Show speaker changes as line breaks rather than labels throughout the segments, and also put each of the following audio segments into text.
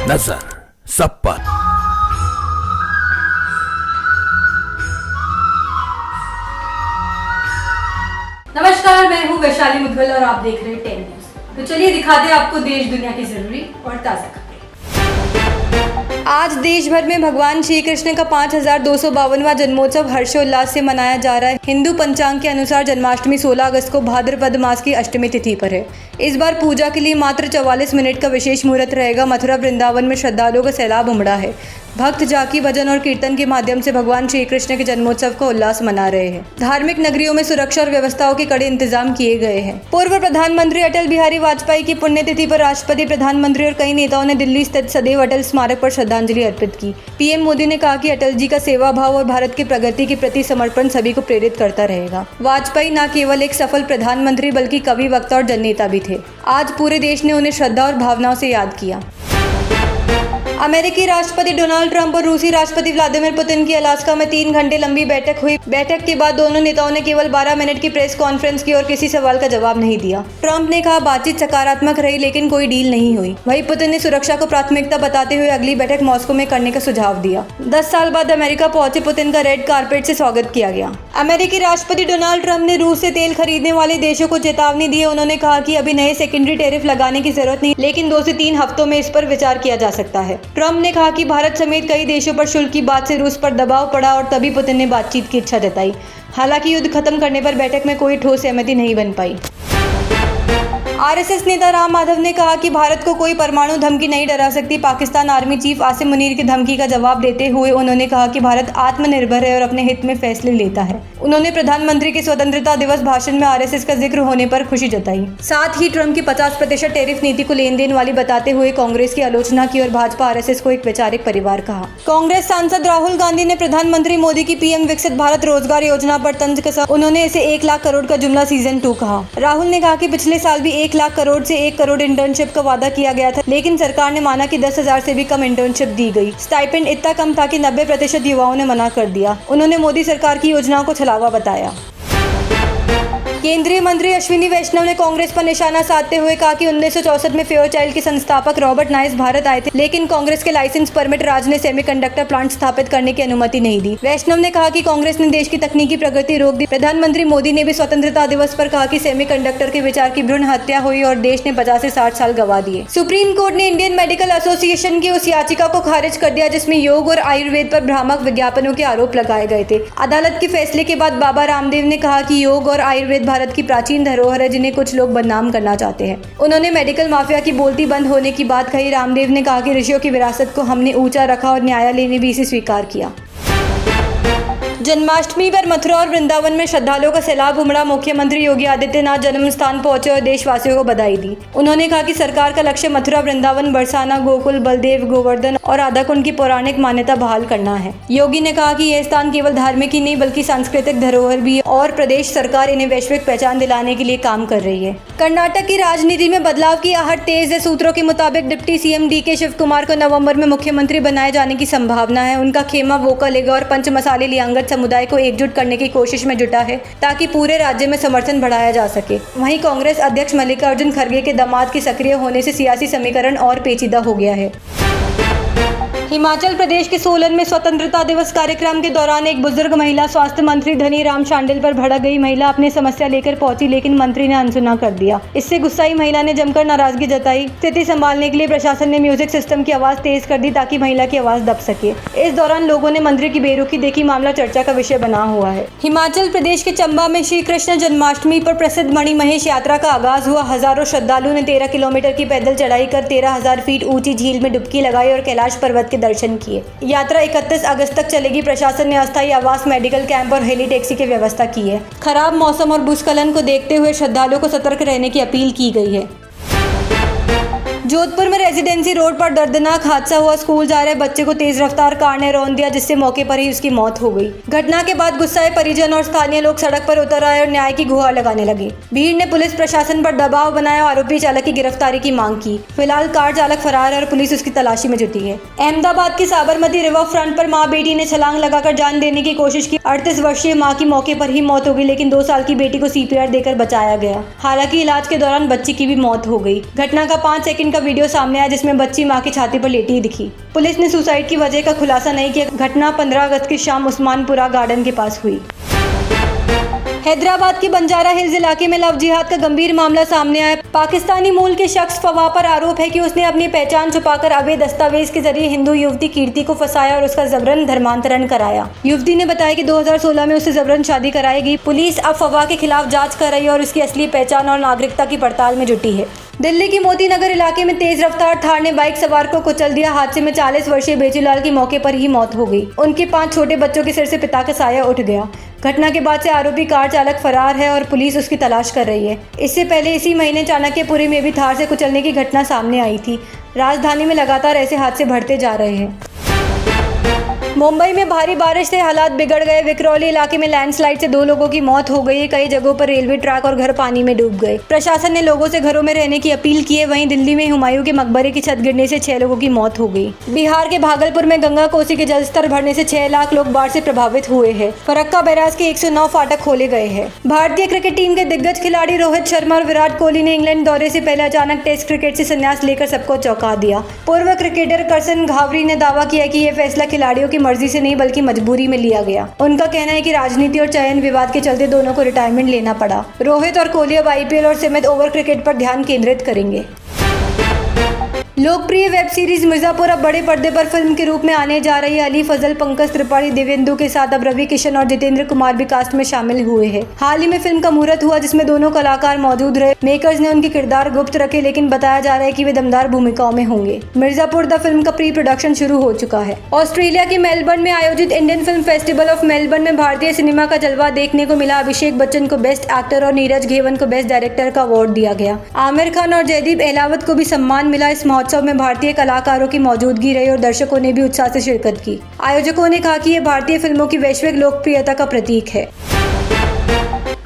नजर सब पर।
नमस्कार, मैं हूँ वैशाली मुदगल और आप देख रहे हैं 10 न्यूज। तो चलिए दिखाते हैं आपको देश दुनिया की जरूरी और ताज़ा खबरें। आज देश भर में भगवान श्री कृष्ण का 5252वां जन्मोत्सव हर्षोल्लास से मनाया जा रहा है। हिंदू पंचांग के अनुसार जन्माष्टमी 16 अगस्त को भाद्रपद मास की अष्टमी तिथि पर है। इस बार पूजा के लिए मात्र 44 मिनट का विशेष मुहूर्त रहेगा। मथुरा वृंदावन में श्रद्धालुओं का सैलाब उमड़ा है। भक्त झांकी, भजन और कीर्तन के माध्यम से भगवान श्री कृष्ण के जन्मोत्सव का उल्लास मना रहे हैं। धार्मिक नगरियों में सुरक्षा और व्यवस्थाओं के कड़े इंतजाम किए गए हैं। पूर्व प्रधानमंत्री अटल बिहारी वाजपेयी की पुण्यतिथि पर राष्ट्रपति, प्रधानमंत्री और कई नेताओं ने दिल्ली स्थित सदैव अटल स्मारक पर श्रद्धांजलि अर्पित की। पीएम मोदी ने कहा कि अटल जी का सेवा भाव और भारत की प्रगति के प्रति समर्पण सभी को प्रेरित करता रहेगा। वाजपेयी न केवल एक सफल प्रधानमंत्री बल्कि कवि, वक्ता और जननेता भी थे। आज पूरे देश ने उन्हें श्रद्धा और भावनाओं से याद किया। अमेरिकी राष्ट्रपति डोनाल्ड ट्रंप और रूसी राष्ट्रपति व्लादिमीर पुतिन की अलास्का में 3 घंटे लंबी बैठक हुई। बैठक के बाद दोनों नेताओं ने केवल 12 मिनट की प्रेस कॉन्फ्रेंस की और किसी सवाल का जवाब नहीं दिया। ट्रंप ने कहा बातचीत सकारात्मक रही लेकिन कोई डील नहीं हुई। वहीं पुतिन ने सुरक्षा को प्राथमिकता बताते हुए अगली बैठक मॉस्को में करने का सुझाव दिया। 10 साल बाद अमेरिका पहुंचे पुतिन का रेड कारपेट से स्वागत किया गया। अमेरिकी राष्ट्रपति डोनाल्ड ट्रंप ने रूस से तेल खरीदने वाले देशों को चेतावनी दी है। उन्होंने कहा कि अभी नए सेकेंडरी टैरिफ लगाने की जरूरत नहीं, लेकिन 2 से 3 हफ्तों में इस पर विचार किया जा सकता है। ट्रंप ने कहा कि भारत समेत कई देशों पर शुल्क की बात से रूस पर दबाव पड़ा और तभी पुतिन ने बातचीत की इच्छा जताई। हालांकि युद्ध खत्म करने पर बैठक में कोई ठोस सहमति नहीं बन पाई। आरएसएस नेता राम माधव ने कहा कि भारत को कोई परमाणु धमकी नहीं डरा सकती। पाकिस्तान आर्मी चीफ आसिम मुनीर की धमकी का जवाब देते हुए उन्होंने कहा कि भारत आत्मनिर्भर है और अपने हित में फैसले लेता है। उन्होंने प्रधानमंत्री के स्वतंत्रता दिवस भाषण में आरएसएस का जिक्र होने पर खुशी जताई। साथ ही ट्रंप की 50% टैरिफ नीति को लेन देन वाली बताते हुए कांग्रेस की आलोचना की और भाजपा आरएसएस को एक वैचारिक परिवार कहा। कांग्रेस सांसद राहुल गांधी ने प्रधानमंत्री मोदी की पीएम विकसित भारत रोजगार योजना पर तंज कसा। उन्होंने इसे 1 लाख करोड़ का जुमला सीजन 2 कहा। राहुल ने कहा कि पिछले साल भी 1 लाख करोड़ से 1 करोड़ इंटर्नशिप का वादा किया गया था, लेकिन सरकार ने माना कि 10,000 से भी कम इंटर्नशिप दी गई। स्टाइपेंड इतना कम था कि 90% युवाओं ने मना कर दिया। उन्होंने मोदी सरकार की योजनाओं को छलावा बताया। केंद्रीय मंत्री अश्विनी वैष्णव ने कांग्रेस पर निशाना साधते हुए कहा कि 1964 में फेयरचाइल्ड के संस्थापक रॉबर्ट नाइस भारत आए थे, लेकिन कांग्रेस के लाइसेंस परमिट राज ने सेमीकंडक्टर प्लांट स्थापित करने की अनुमति नहीं दी। वैष्णव ने कहा कि कांग्रेस ने देश की तकनीकी प्रगति रोक दी। प्रधानमंत्री मोदी ने भी स्वतंत्रता दिवस पर कहा कि सेमीकंडक्टर के विचार की भ्रूण हत्या हुई और देश ने 50 से 60 साल गंवा दिए। सुप्रीम कोर्ट ने इंडियन मेडिकल एसोसिएशन की उस याचिका को खारिज कर दिया जिसमें योग और आयुर्वेद पर भ्रामक विज्ञापनों के आरोप लगाए गए थे। अदालत के फैसले के बाद बाबा रामदेव ने कहा कि योग और आयुर्वेद भारत की प्राचीन धरोहर है जिन्हें कुछ लोग बदनाम करना चाहते हैं। उन्होंने मेडिकल माफिया की बोलती बंद होने की बात कही। रामदेव ने कहा कि ऋषियों की विरासत को हमने ऊंचा रखा और न्यायालय ने भी इसे स्वीकार किया। जन्माष्टमी पर मथुरा और वृंदावन में श्रद्धालुओं का सैलाब उमड़ा। मुख्यमंत्री योगी आदित्यनाथ जन्म स्थान पहुंचे और देशवासियों को बधाई दी। उन्होंने कहा कि सरकार का लक्ष्य मथुरा, वृंदावन, बरसाना, गोकुल, बलदेव, गोवर्धन और राधाकुंड की पौराणिक मान्यता बहाल करना है। योगी ने कहा कि यह स्थान केवल धार्मिक ही नहीं बल्कि सांस्कृतिक धरोहर भी है और प्रदेश सरकार इन्हें वैश्विक पहचान दिलाने के लिए काम कर रही है। कर्नाटक की राजनीति में बदलाव की आहट तेज है। सूत्रों के मुताबिक deputy CM DK Shivakumar को नवंबर में मुख्यमंत्री बनाए जाने की संभावना है। उनका खेमा वोकल लेगा और पंचमसाली लियांगत समुदाय को एकजुट करने की कोशिश में जुटा है ताकि पूरे राज्य में समर्थन बढ़ाया जा सके। वहीं कांग्रेस अध्यक्ष मल्लिकार्जुन खड़गे के दामाद के सक्रिय होने से सियासी समीकरण और पेचीदा हो गया है। हिमाचल प्रदेश के सोलन में स्वतंत्रता दिवस कार्यक्रम के दौरान एक बुजुर्ग महिला स्वास्थ्य मंत्री धनी राम शांडिल पर भड़क गई। महिला अपनी समस्या लेकर पहुंची लेकिन मंत्री ने अनसुना कर दिया। इससे गुस्साई महिला ने जमकर नाराजगी जताई। स्थिति संभालने के लिए प्रशासन ने म्यूजिक सिस्टम की आवाज तेज कर दी ताकि महिला की आवाज दब सके। इस दौरान लोगों ने मंत्री की बेरुखी देखी। मामला चर्चा का विषय बना हुआ है। हिमाचल प्रदेश के चंबा में श्री कृष्ण जन्माष्टमी पर प्रसिद्ध मणिमहेश यात्रा का आगाज हुआ। हजारों श्रद्धालुओं ने 13 किलोमीटर की पैदल चढ़ाई कर 13,000 फीट ऊंची झील में डुबकी लगाई और कैलाश पर्वत के दर्शन किए। यात्रा 31 अगस्त तक चलेगी। प्रशासन ने अस्थायी आवास, मेडिकल कैंप और हेली टैक्सी की व्यवस्था की है। खराब मौसम और भूस्खलन को देखते हुए श्रद्धालुओं को सतर्क रहने की अपील की गई है। जोधपुर में रेजिडेंसी रोड पर दर्दनाक हादसा हुआ। स्कूल जा रहे बच्चे को तेज रफ्तार कार ने रौंद दिया जिससे मौके पर ही उसकी मौत हो गई। घटना के बाद गुस्साए परिजन और स्थानीय लोग सड़क पर उतर आए और न्याय की गुहार लगाने लगे। भीड़ ने पुलिस प्रशासन पर दबाव बनाया और आरोपी चालक की गिरफ्तारी की मांग की। फिलहाल कार चालक फरार है और पुलिस उसकी तलाशी में जुटी है। अहमदाबाद की साबरमती रिवर फ्रंट पर माँ बेटी ने छलांग लगाकर जान देने की कोशिश की। 38 वर्षीय माँ की मौके पर ही मौत हो गई, लेकिन 2 साल की बेटी को CPR देकर बचाया गया। हालांकि इलाज के दौरान बच्ची की भी मौत हो गई। घटना का 5 सेकंड का वीडियो सामने आया जिसमें बच्ची मां की छाती पर लेटी दिखी। पुलिस ने सुसाइड की वजह का खुलासा नहीं किया। घटना 15 अगस्त की शाम उस्मानपुरा गार्डन के पास हुई। हैदराबाद के बंजारा हिल्स इलाके में लव जिहाद का गंभीर मामला सामने आया। पाकिस्तानी मूल के शख्स फवाह पर आरोप है कि उसने अपनी पहचान छुपाकर अवैध दस्तावेज के जरिए हिंदू युवती कीर्ति को फंसाया और उसका जबरन धर्मांतरण कराया। युवती ने बताया कि 2016 में उससे जबरन शादी कराई गई। पुलिस अब फवाह के खिलाफ जांच कर रही है और उसकी असली पहचान और नागरिकता की पड़ताल में जुटी है। दिल्ली की मोती नगर इलाके में तेज रफ्तार थार ने बाइक सवार को कुचल दिया। हादसे में 40 वर्षीय बेचूलाल की मौके पर ही मौत हो गई। उनके 5 छोटे बच्चों के सिर से पिता का साया उठ गया। घटना के बाद से आरोपी कार चालक फरार है और पुलिस उसकी तलाश कर रही है। इससे पहले इसी महीने चाणक्यपुरी में भी थार से कुचलने की घटना सामने आई थी। राजधानी में लगातार ऐसे हादसे बढ़ते जा रहे हैं। मुंबई में भारी बारिश से हालात बिगड़ गए। विक्रोली इलाके में लैंडस्लाइड से 2 लोगों की मौत हो गई है। कई जगहों पर रेलवे ट्रैक और घर पानी में डूब गए। प्रशासन ने लोगों से घरों में रहने की अपील की है। वहीं दिल्ली में हुमायूं के मकबरे की छत गिरने से 6 लोगों की मौत हो गई। बिहार के भागलपुर में गंगा कोसी के जलस्तर बढ़ने से 6 लाख लोग बाढ़ से प्रभावित हुए हैं। फरक्का बैराज के 109 फाटक खोले गए हैं। भारतीय क्रिकेट टीम के दिग्गज खिलाड़ी रोहित शर्मा और विराट कोहली ने इंग्लैंड दौरे से पहले अचानक टेस्ट क्रिकेट से संन्यास लेकर सबको चौंका दिया। पूर्व क्रिकेटर करसन घावरी ने दावा किया कि यह फैसला खिलाड़ियों की मर्जी से नहीं बल्कि मजबूरी में लिया गया। उनका कहना है कि राजनीति और चयन विवाद के चलते दोनों को रिटायरमेंट लेना पड़ा। रोहित और कोहली अब IPL और सीमित ओवर क्रिकेट पर ध्यान केंद्रित करेंगे। लोकप्रिय वेब सीरीज मिर्जापुर अब बड़े पर्दे पर फिल्म के रूप में आने जा रही है। अली फजल, पंकज त्रिपाठी, दिव्येंदु के साथ अब रवि किशन और जितेंद्र कुमार भी कास्ट में शामिल हुए हैं। हाल ही में फिल्म का मुहूर्त हुआ जिसमें दोनों कलाकार मौजूद रहे। मेकर्स ने उनके किरदार गुप्त रखे लेकिन बताया जा रहा है कि वे दमदार भूमिकाओं में होंगे। मिर्जापुर द फिल्म का प्री प्रोडक्शन शुरू हो चुका है। ऑस्ट्रेलिया के मेलबर्न में आयोजित Indian film festival of Melbourne में भारतीय सिनेमा का जलवा देखने को मिला। अभिषेक बच्चन को बेस्ट एक्टर और नीरज घेवन को बेस्ट डायरेक्टर का अवार्ड दिया गया। आमिर खान और जयदीप अहलावत को भी सम्मान मिला। इस महोत्सव में भारतीय कलाकारों की मौजूदगी रही और दर्शकों ने भी उत्साह से शिरकत की। आयोजकों ने कहा कि यह भारतीय फिल्मों की वैश्विक लोकप्रियता का प्रतीक है।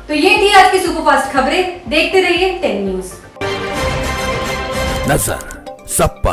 तो ये थी आज की सुपरफास्ट खबरें। देखते रहिए 10 न्यूज।
नजर सब पर।